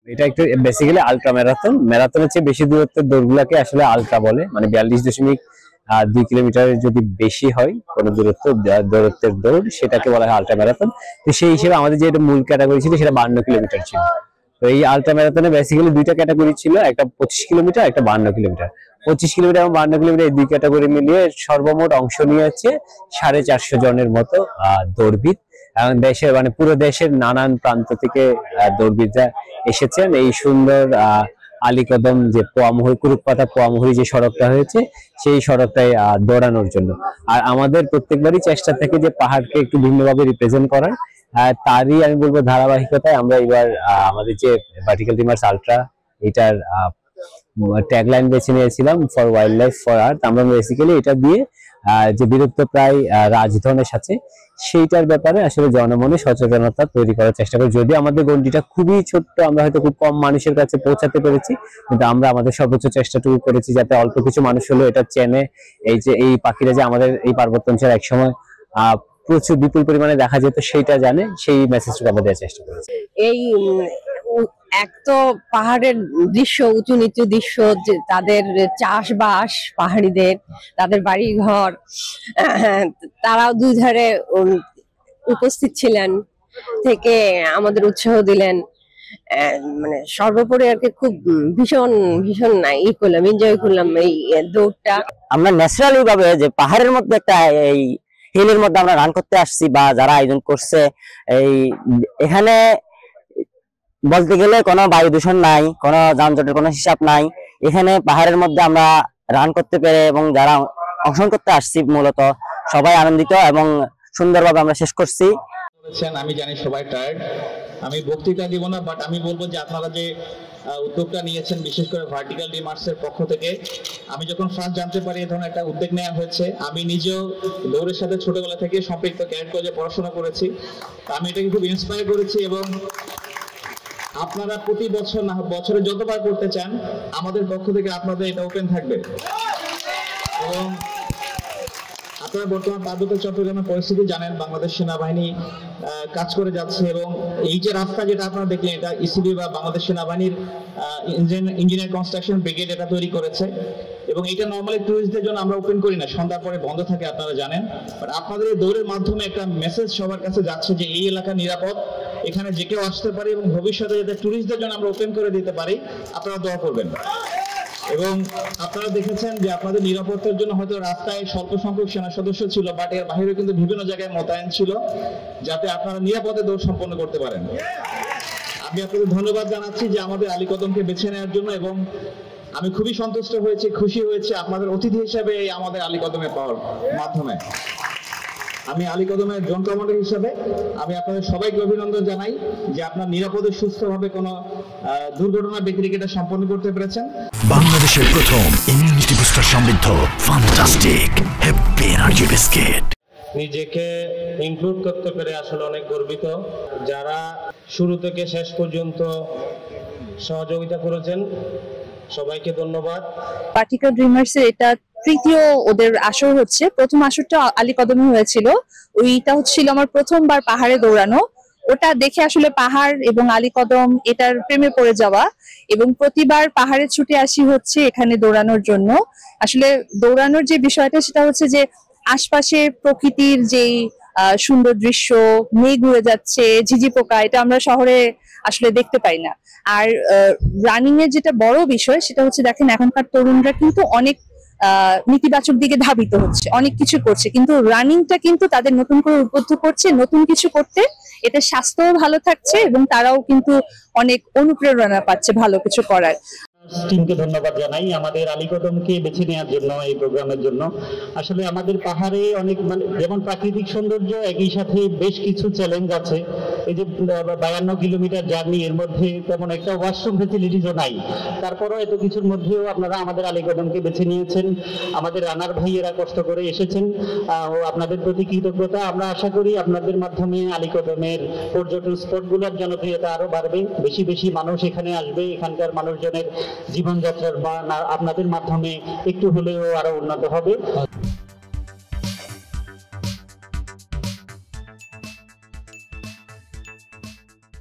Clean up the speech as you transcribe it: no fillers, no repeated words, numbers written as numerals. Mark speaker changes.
Speaker 1: এটা একটু basically ultra marathon. ম্যারাথনের চেয়ে বেশি দূরত্বের দৌড়গুলোকে আসলে আলট্রা বলে, মানে 42.2 কিলোমিটারের যদি বেশি হয় কোনো দূরত্বের দৌড়, সেটাকে বলা হয় আলট্রা ম্যারাথন। তো সেই হিসেবে আমাদের যে মূল ক্যাটাগরি ছিল সেটা 52 কিলোমিটার ছিল। তো এই আলট্রা ম্যারাথনে বেসিক্যালি দুইটা ক্যাটাগরি ছিল, একটা 25 কিলোমিটার, একটা 52 কিলোমিটার। 25 কিলোমিটার এবং 52 কিলোমিটার এই দুই ক্যাটাগরি মিলিয়ে সর্বমোট অংশ নিয়েছে 450 জনের মতো দৌড়বিদ, এবং দেশের মানে পুরো দেশের নানান প্রান্ত থেকে দৌড়বিদরা এসেছেন এই সুন্দর আলীকদম যে কুরুকপাতা পোয়ামুহুরী যে সড়কটা হয়েছে সেই সড়কটায় দৌড়ানোর জন্য। আর আমাদের প্রত্যেকবারই চেষ্টা থাকে যে পাহাড়কে একটু ভিন্নভাবে রিপ্রেজেন্ট করার, তারই আমি বলবো ধারাবাহিকতায় আমরা এবার আমাদের যে ভার্টিক্যাল রিমার্স আলট্রা এটার ট্যাগলাইন বেছে নিয়েছিলাম ফর ওয়াইল্ড লাইফ ফর আর্থ। আমরা বেসিক্যালি এটা দিয়ে যে বিলুপ্ত প্রায় রাজধনের সাথে সেইটার ব্যাপারে আসলে জনমনে সচেতনতা তৈরি করার চেষ্টা করি। যদি আমাদের গণ্ডিটা খুবই ছোট্ট, আমরা হয়তো খুব কম মানুষের কাছে পৌঁছাতে পেরেছি, কিন্তু আমরা আমাদের সর্বোচ্চ চেষ্টাটুকু করেছি যাতে অল্প কিছু মানুষ হলেও এটা চেনে, এই যে এই পাখিরা যে আমাদের এই পার্বত্য অঞ্চলে একসময় প্রচুর বিপুল পরিমাণে দেখা যেত সেইটা জানে, সেই মেসেজটুকু আমরা দেওয়ার চেষ্টা করেছি।
Speaker 2: এই এক তো পাহাড়ের দৃশ্য, উঁচু নিচু দৃশ্য, তাদের চাষবাস, পাহাড়িদের তাদের বাড়ি ঘর, তারাও দুই ধারে উপস্থিত ছিলেন থেকে আমাদের উৎসাহ দিলেন। মানে সর্বোপরি আর কি খুব ভীষণ ভীষণ করলাম, এনজয় করলাম এই দৌড়টা।
Speaker 3: আমরা ন্যাচারালি ভাবে যে পাহাড়ের মধ্যে একটা এই হিলের মধ্যে আমরা রান করতে আসছি, বা যারা আয়োজন করছে এই এখানে বলতে গেলে কোনো বায়ু দূষণ নাই, কোনো যানজটের কোনো হিসাব নাই। এখানে পাহাড়ের মধ্যে আমরা রান করতে পেরে এবং যারা অংশগ্রহণ করতে আসছি মূলত সবাই আনন্দিত এবং সুন্দরভাবে আমরা শেষ করছি।
Speaker 4: আমি জানি সবাই টায়ার্ড, আমি বক্তৃতা দিব না, বাট আমি বলবো যে আপনারা যে উদ্যোগটা নিয়েছেন বিশেষ করে ভার্টিক্যাল রিমার্সের পক্ষ থেকে, আমি যখন ফার্স্ট জানতে পারি এই ধরনের একটা উদ্যোগ নেওয়া হয়েছে, আমি নিজেও দৌড়ের সাথে ছোটবেলা থেকে সম্পৃক্ত, ক্যাডেট কলেজে পড়াশোনা করেছি, আমি এটাকে খুব ইন্সপায়ার করেছি। এবং আপনারা প্রতি বছর না বছরে যতবার করতে চান আমাদের পক্ষ থেকে আপনাদের এটা ওপেন থাকবে। এবং আপনারা বর্তমান পার্বত্য চট্টগ্রামের পরিস্থিতি জানেন, বাংলাদেশ সেনাবাহিনী কাজ করে যাচ্ছে, এবং এই যে রাস্তা যেটা আপনারা দেখলেন এটা ইসিবি বা বাংলাদেশ সেনাবাহিনীর ইঞ্জিনিয়ার কনস্ট্রাকশন ব্রিগেড এটা তৈরি করেছে। এবং এটা নর্মালি টুরিস্টদের জন্য আমরা ওপেন করি না, সন্ধ্যার পরে বন্ধ থাকে আপনারা জানেন, বাট আপনাদের এই দৌড়ের মাধ্যমে একটা মেসেজ সবার কাছে যাচ্ছে যে এই এলাকা নিরাপদ, এখানে যে কেউ আসতে পারে, এবং ভবিষ্যতে যাতে টুরিস্টদের জন্য আমরা ওপেন করে দিতে পারি আপনারা দোয়া করবেন। এবং আপনারা দেখেছেন যে আপনাদের নিরাপত্তার জন্য হয়তো রাস্তায় স্বল্প সংখ্যক সেনা সদস্য ছিল, বাট এর বাইরে কিন্তু বিভিন্ন জায়গায় মোতায়েন ছিল যাতে আপনারা নিরাপদে দৌড় সম্পন্ন করতে পারেন। আমি আপনাদের ধন্যবাদ জানাচ্ছি যে আমাদের আলীকদমকে বেছে নেওয়ার জন্য, এবং আমি খুবই সন্তুষ্ট হয়েছি, খুশি হয়েছে আপনাদের অতিথি হিসেবে এই আমাদের আলীকদমে পাওয়ার মাধ্যমে। আমি আলীকদমের জোন কমান্ডার হিসেবে আমি আপনাদের সবাইকে অভিনন্দন জানাই যে আপনার নিরাপদে সুস্থভাবে কোনো দুর্ঘটনা ব্যতিরেকে এটা সম্পন্ন করতে পেরেছেন।
Speaker 5: বাংলাদেশের প্রথম ইমিউনিটি বুস্টার সমৃদ্ধ ফ্যান্টাস্টিক হ্যাপি এনার্জি বিস্কিট।
Speaker 6: নিজেকে ইনক্লুড করতে পেরে আসলে অনেক গর্বিত। যারা শুরু থেকে শেষ পর্যন্ত সহযোগিতা করেছেন সবাইকে ধন্যবাদ।
Speaker 7: ভার্টিক্যাল ড্রিমার্সের এটা তৃতীয় ওদের আসর হচ্ছে। প্রথম আসরটা আলীকদমে হয়েছিল, ওইটা হচ্ছিল আমার প্রথমবার পাহাড়ে দৌড়ানো। ওটা দেখে আসলে পাহাড় এবং আলীকদম এটার প্রেমে পড়ে যাওয়া, এবং প্রতিবার পাহাড়ে ছুটে আসি হচ্ছে এখানে দৌড়ানোর জন্য। আসলে দৌড়ানোর যে বিষয়টা সেটা হচ্ছে যে আশপাশে প্রকৃতির যেই সুন্দর দৃশ্য, মেঘ উড়ে যাচ্ছে, ঝিঝি পোকা, এটা আমরা শহরে আসলে দেখতে পাই না। আর রানিং এর যেটা বড় বিষয় সেটা হচ্ছে দেখেন এখনকার তরুণরা কিন্তু অনেক নীতিবাচক দিকে ধাবিত হচ্ছে, অনেক কিছু করছে, কিন্তু রানিংটা কিন্তু তাদের নতুন করে উদ্বুদ্ধ করছে নতুন কিছু করতে। এতে স্বাস্থ্যও ভালো থাকছে এবং তারাও কিন্তু অনেক অনুপ্রেরণা পাচ্ছে ভালো কিছু করার।
Speaker 8: টিমকে ধন্যবাদ জানাই আমাদের আলীকদমকে বেছে নেওয়ার জন্য, এই প্রোগ্রামের জন্য। আসলে আমাদের পাহাড়ে অনেক মানে যেমন প্রাকৃতিক সৌন্দর্য, একই সাথে বেশ কিছু চ্যালেঞ্জ আছে। এই যে 52 কিলোমিটার জার্নি, এর মধ্যে তেমন একটা ওয়াশরুম ফেসিলিটিসও নাই। তারপরও এত কিছুর মধ্যেও আপনারা আমাদের আলীকদমকে বেছে নিয়েছেন। আমাদের রানার ভাইয়েরা কষ্ট করে এসেছেন, ও আপনাদের প্রতি কৃতজ্ঞতা। আমরা আশা করি আপনাদের মাধ্যমে আলীকদমের পর্যটন স্পটগুলোর জনপ্রিয়তা আরো বাড়বে, বেশি বেশি মানুষ এখানে আসবে, এখানকার মানুষজনের জীবনযাত্রার মান আপনাদের মাধ্যমে একটু হলেও আরো উন্নত হবে।